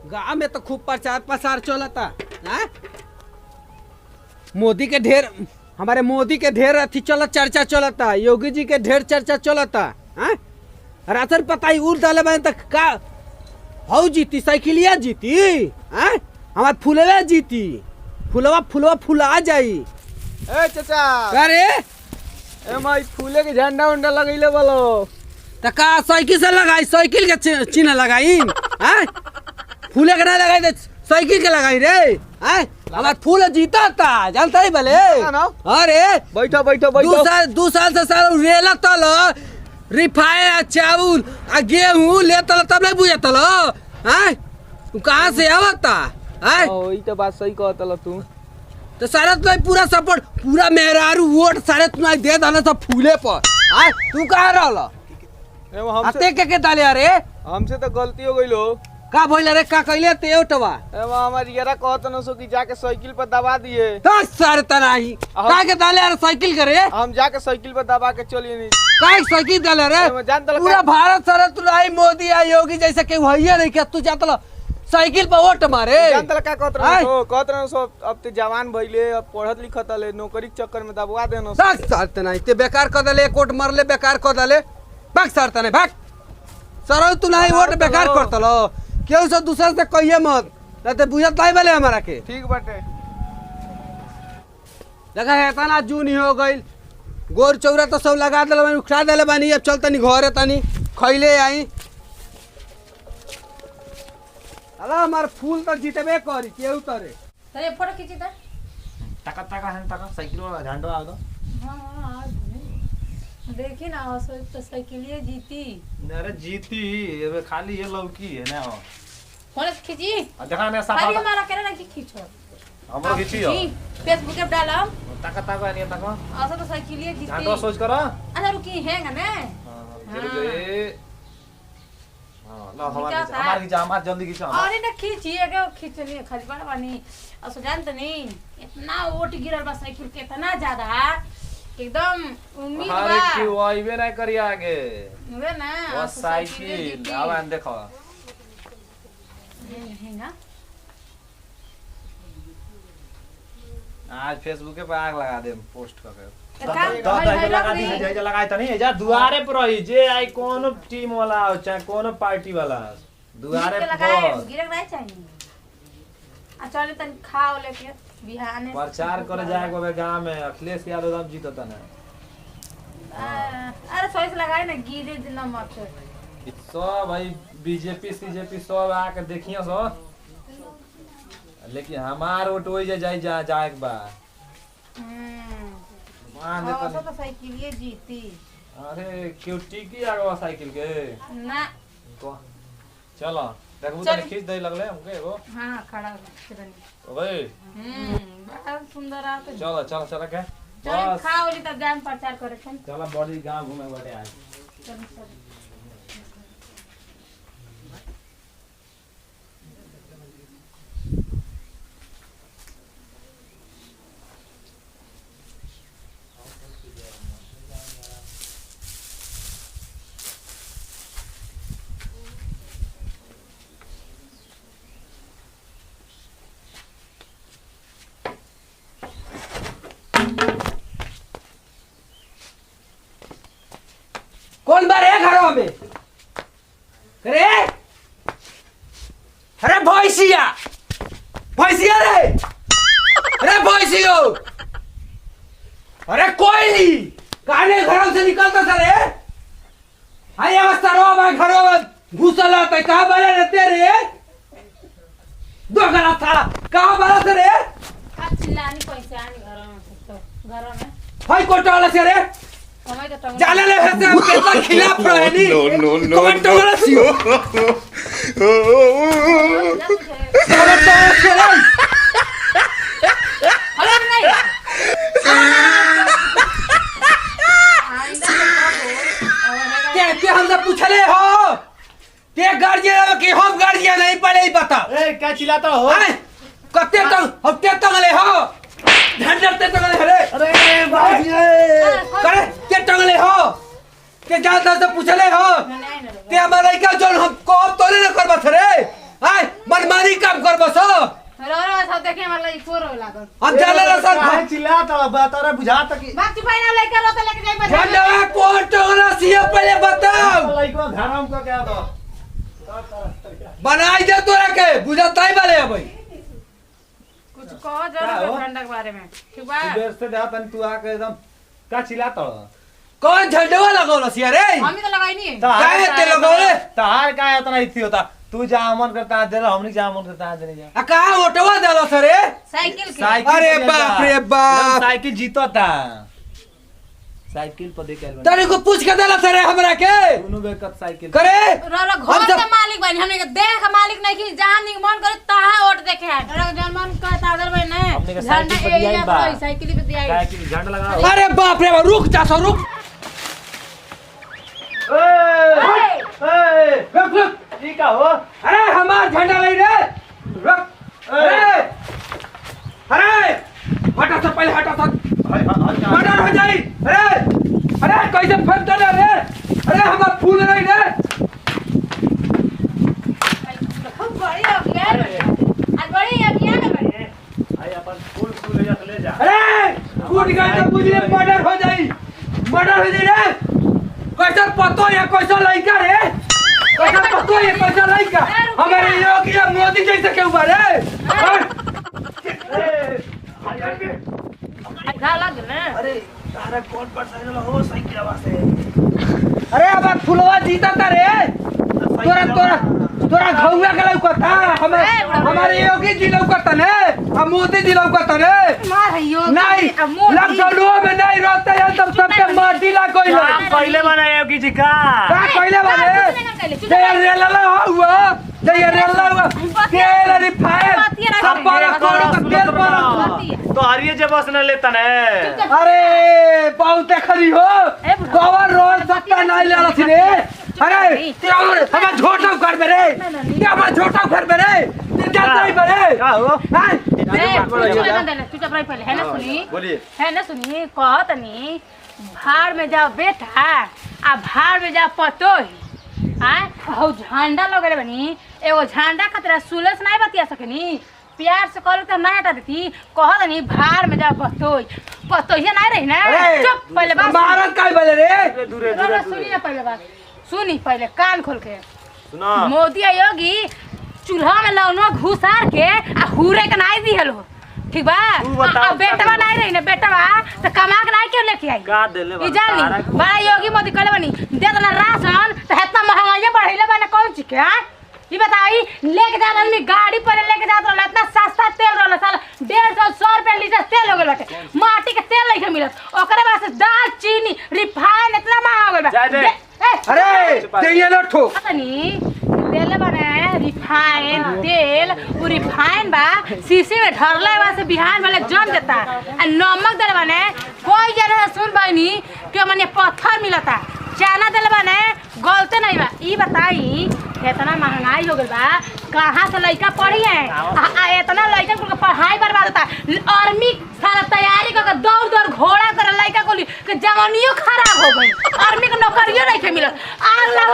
गांव में तो खूब प्रचार प्रसार चलता है। मोदी के ढेर हमारे मोदी के ढेर अथी चलत चर्चा चलता, योगी जी के ढेर चर्चा चलता है। राशन पताई उड़ डाले बन तक का हौ जीती साइकिलिया जीती है, हमार फुलवा जीती, फुलवा फुला जाई। ए चाचा अरे ए माई फूले के झंडा उंडा लगैले बोलो त का साइकिल से लगाई, साइकिल के चिन्ह लगाई हैं, फूले के ना लगाई, साइकिल के लगाई रे हैं। हमार फूल जीता था जानता ही भले। अरे बैठो बैठो बैठो। दो साल से साल रेला तल रिफाइन चावल आ गेहूं ले तल तब नहीं बुझे तल हैं। तू कहाँ से आवता हैं? ओ ई तो बात सही कहत ल तू। तो सारा तो पूरा सपोर्ट पूरा मेहरारू वोट सारे तू दे दल सब फूले पर हैं। तू कहाँ रहल हमसे के डाले? अरे हमसे तो गलती हो गई लो। का भइल रे, का कइले ते ओटवा? एमा हमार यारा कहत न सो कि जाके साइकिल पर दबा दिए। दस सारे तनाही का के डाले यार साइकिल करे? हम जाके साइकिल पर दबा के चलिए नहीं। का साइकिल डाले रे? पूरा भारत सारा तू आई मोदी आ योगी जैसे के भइया नहीं के तू जातल साइकिल पर ओट मारे। जानतल का कहत न सो अब ते जवान भइले, अब पढ़त लिखत ले, नौकरी के चक्कर में दबवा देनो। दस सारे तनाही ते बेकार क दले, कोट मारले बेकार क दले। भाग सारे तने भाग सरो तू नहीं वोट बेकार करतलो। केहू से दूसरा से कहिए मत रहते बुझत नहीं भले हमारा के। ठीक बाटे लगा है तना जून ही हो गई, गोर चौरा तो सब लगा दिल बानी, उखड़ा दिले बानी। अब चल तनी घरे तनी खैले आई। अला हमार फूल तो जीतबे करी केहू तरे। अरे फोटो खींची त टाका टाका है टाका साइकिल वाला झंडा आ दो। हां देखी ना तो साइकिलिए जीती। अरे जीती ये खाली ये लौकी है ना। फोटो खींची देखा ना खाली साफा हमारा करे ना कि खींचो हमरो खींचियो फेसबुक पे डालम। टाका टाका नहीं टाका ऐसा तो साइकिलिए जीती। झंडा सोच करो। अच्छा रुकी हैगा ना। जरूर ये हां ला हमारी हमार जल्दी खींचो। अरे ना खींची एगो खींचनी खाली बड़ा बानी। असो जानत नहीं इतना वोट गिरल बा साइकिल के, इतना ज्यादा एकदम उम्मीद बा। अरे क्यों आईबे नहीं करी आगे वे ना वो साइकिल अब आन देखो हैगा। आज फेसबुक पे आग लगा दे पोस्ट करके। लगा दी जे लगाई त नहीं जा दुआरे पर रही जे आई कोनो टीम वाला हो चाहे कोनो पार्टी वाला दुआरे पर गिरक नहीं चाहिए। आ चले तन खाओ लेके बिहाने प्रचार करे जाए को गांव में अखिलेश यादव एकदम जीतता ना। अरे सोच लगाए ना गिरे दिन मत सब भाई बीजेपी सीजेपी सब आके देखियो सो, लेकिन हमार वोट होई जाए जाए के बा मान हां तो साइकिलिए जीती। अरे क्यों टिकी आगवा साइकिल के ना तो चलो देखबू तने खींच दे लगले हमके एगो। हां खड़ा करनी ओए बड़ा सुंदर आ तो चलो चलो चलो के चल खाओ ली तब जान प्रचार करे छन। चलो बड़ी गांव घूमे बाटे आज। चल चल कौन बारे घरों में? अरे अरे भैंसिया भैंसिया रे, अरे भैंसियो, अरे कोयली काने घरों से निकलता था रे। हाय अवस्था रो मैं घरों में घुसल आता कहाँ बने रहते रे? दो गला साला कहाँ बना था रे? चिल्लानी पैसे आनी घर में हाय कोटा वाला से रे जाले ले से हम कितना खिलाफ रहे नी। नो कौन टोला सियो अरे तो चले अरे नहीं के हमसे पूछले हो के गार्जियन कि हम गार्जियन नहीं पड़े ही बता। ए क्या चिल्लाता हो? कते तक हफ्ते तक ले हो झंडते तक ले रे। अरे भाई करे के टंगले हो के जानता से पूछले हो ते हमारा का जोन हम को तोले न करबत रे। हाय मनमानी देखे वाला ई फोर लागल हम चले ना सर काहे चिल्लाता बा तारा बुझाता कि बात चुपाई ना लेके रोते लेके जाई बजा झंडवा कौन टोला सिया पहले बताओ लइको धरम को क्या दो बनाई दे तोरा के बुझाताई वाले भाई कुछ कहो जरूर झंडा के बारे में ठीक बा तू देर से जा तन तू आके एकदम का चिल्लाता कौन झंडवा लगौला सिया रे हम तो लगाई नहीं काहे ते लगौले तार का इतना इथी होता तू जा मन करता दे रहा हमनी जा मन करता दे नहीं जा आ कहां ओटवा देलो सर रे साइकिल के अरे बाप रे बाप साइकिल जीतता साइकिल पर देख आइल तने को पूछ के देला सर रे हमरा के दोनों बेकत साइकिल करे रोरो घर के मालिक बनी हमने के देह के मालिक नहीं कि जहां निक मन करे तहां ओट देखे है रोरो जन मन कहता अदर भाई ने हमने के साइकिल पर दिया बा साइकिल पे दिया साइकिल झंडा लगा अरे बाप रे बाप रुक जा सो रुक रुक ठीक है हो अरे हमार झंडा ले रे रुक अरे हटा सब पहले हटा सब मर्डर हो जाई अरे कैसे फेंक देला रे अरे हमार फूल नहीं रे खूब बड़ी हो गया आज बड़ी है क्या ना बड़ी आई अपन फूल ले जा अरे कूद गए तो बुझले मर्डर हो जाई रे कैसे पतो ये कैसा लड़का रे कैसे पतो ये कैसा लड़का हमारे योगी मोदी जैसे क्यों बारे गाला दे ना अरे तारा कौन पड़ता हो साइकिल आवाज से अरे अब फुलवा जीता था रे तोरा घौवा के लौकता हमारे योगी जी लौकता ने हम मोदी जी लौकता ने मार यो नहीं लॉकडाउन में नहीं रहते हैं तब सबके माटी ला कोई पहले बनाए योगी जी का पहले वाले जय रेला हुआ तेल रिफाइन सब पर करोड़ का तेल पर तो हरिये जे बस न लेता ने अरे बहुत खरी हो कवर रोड सत्ता नहीं ले रही रे अरे तेरा हम झोटा कर बे रे क्या हम झोटा कर बे रे क्या नहीं बे क्या हो तू चुप रही पहले है ना सुनी बोलिए है ना सुनी कहत नहीं भाड़ में जाओ बेटा आ भाड़ में जाओ पतोही आय हो झंडा लगले बनी एगो झंडा खतरा सुलस नहीं बतिया सकेनी प्यार से करू तो नहीं हटा देती कहत नहीं भाड़ में जाओ पतोही नहीं रही ना चुप पहले बात भारत का बोले रे दूरे सुनी ना पहले बात सुनी पहले कान खोल के सुनो मोदी योगी चूल्हा में लौनवा घुसार के आ हुरे के नहीं दिहल हो ठीक बा आ बेटवा नहीं रही ना बेटवा तो कमा के नहीं क्यों लेके आई का देले ई जानी बड़ा योगी मोदी कहले बनी दे देना राशन तो इतना महंगाई बढ़ैले बने कौन चीज के ई बताई लेके जा आदमी गाड़ी पर लेके जात रहल इतना सस्ता तेल रहल साल 150 रुपया लीटर तेल हो गेल बाटे माटी के तेल नहीं मिलत ओकरे बाद से दाल चीनी रिफाइन इतना महंगा हो गेल बा अरे तेरे न ठोक तनी तेल बने रिफाइन तेल वो रिफाइन बा शीशे में ढरले बा से बिहान वाले जम देता आ नमक देले बने कोई जगह सुन बनी कि मने पत्थर मिलता चाना देले बने गलते नहीं बा ई बताई इतना महंगाई हो गई बा कहाँ से लड़का पढ़ी है इतना लड़का को पढ़ाई बर्बाद होता आर्मी सारा तैयारी करके दौड़ दौड़ घोड़ा कर लड़का को जवानियों खराब हो गई आर्मी के नौकरियों नहीं के मिलत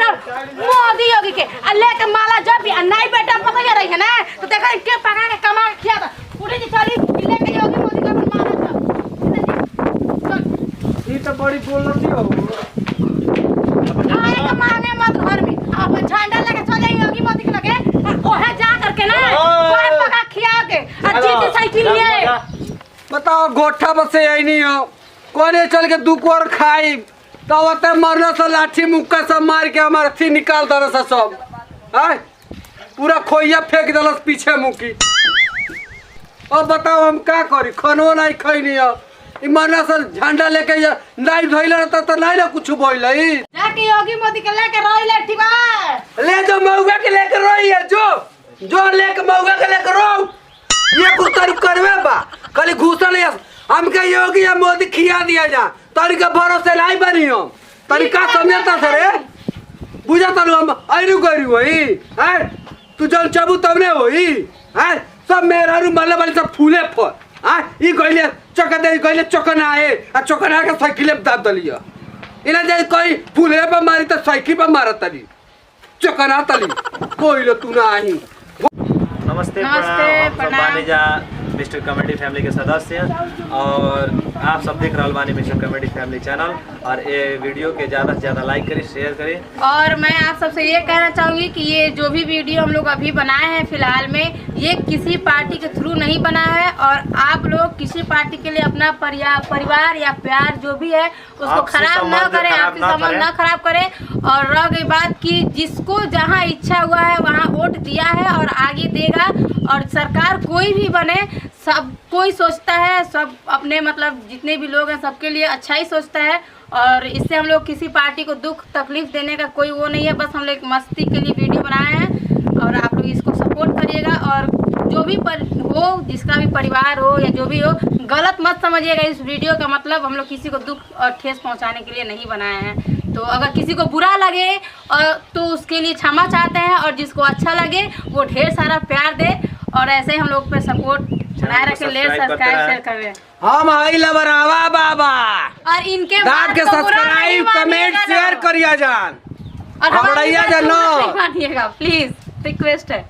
मोदी योगी के लेके माला जब भी नहीं बेटा पकड़ रही है ना तो देखा के पका के कमा के खिया पूरी जी चली लेके योगी मोदी का माला ये तो बड़ी बोलती हो आए मांगे मत घर में अब झंडा लेके चले योगी मोदी के लगे ओहे जा करके ना कोई पका खिया के जीती साइकिल लिए बताओ गोठा बस यही नहीं हो कोने चल के दुकोर खाई तो वते मरना से लाठी मुक्का सब मार के हमारे थी निकाल दरस सब आय पूरा खोइया फेंक दलस पीछे मुकी अब बताओ हम का करी खनो नहीं खैनी हो ई मरना से झंडा लेके नहीं धइल रहता तो नहीं ना कुछ बोइलई जाके योगी मोदी के लेके रोइले ठीक बा ले जो मौगा के लेके रोई है जो लेके मौगा के लेके रो ये कुछ तारीफ करवे बा खाली घुसल है हमके योगी या मोदी खिया दिया जा तरीका भरोसे नहीं बनी हम तरीका समझता सरे बुझा तनु हम आइरु गरी होई हैं तू जल चाबू तबने होई हैं सब मेरा रू मल्ले वाली सब फूले फल हां ई गइले चक्का दे गइले चक्का ना आए आ चक्का ना के साइकिल पे दाब दलिया इना जे कोई फूले पे मारी तो साइकिल पे मारत तली चक्का ना तली कोई लो तू ना आई नमस्ते नमस्ते, प्रणाम प्रणाम। बाने जा मिस्टर कॉमेडी फैमिली के सदस्य और आप सब देख रहल बानी मिस्टर कॉमेडी फैमिली चैनल। और ये वीडियो के ज़्यादा से ज़्यादा लाइक करें, शेयर करें। और मैं आप सबसे ये कहना चाहूँगी कि ये जो भी वीडियो हम लोग अभी बनाए हैं फिलहाल में, ये किसी पार्टी के थ्रू नहीं बना है। और आप लोग किसी पार्टी के लिए अपना परिवार या प्यार जो भी है उसको खराब ना करें, आपकी संबंध ना खराब करें। और रह गई बात कि जिसको जहाँ इच्छा हुआ है वहाँ वोट दिया है और आगे देगा। और सरकार कोई भी बने, सब कोई सोचता है, सब अपने मतलब जितने भी लोग हैं सबके लिए अच्छा ही सोचता है। और इससे हम लोग किसी पार्टी को दुख तकलीफ देने का कोई वो नहीं है, बस हम लोग मस्ती के लिए वीडियो बनाए हैं। और आप लोग इसको सपोर्ट करिएगा। और जो भी हो, जिसका भी परिवार हो या जो भी हो, गलत मत समझिएगा। इस वीडियो का मतलब हम लोग किसी को दुख और ठेस पहुंचाने के लिए नहीं बनाए हैं। तो अगर किसी को बुरा लगे और तो उसके लिए क्षमा चाहते हैं, और जिसको अच्छा लगे वो ढेर सारा प्यार दे। और ऐसे ही हम लोग पे सपोर्ट बनाए रखें, ले सब्सक्राइब शेयर करें। हम आई लबरावा बाबा और इनके दाद के सब्सक्राइब कमेंट शेयर करिया जान और हमारा हमारी जानो मानिएगा प्लीज, रिक्वेस्ट है।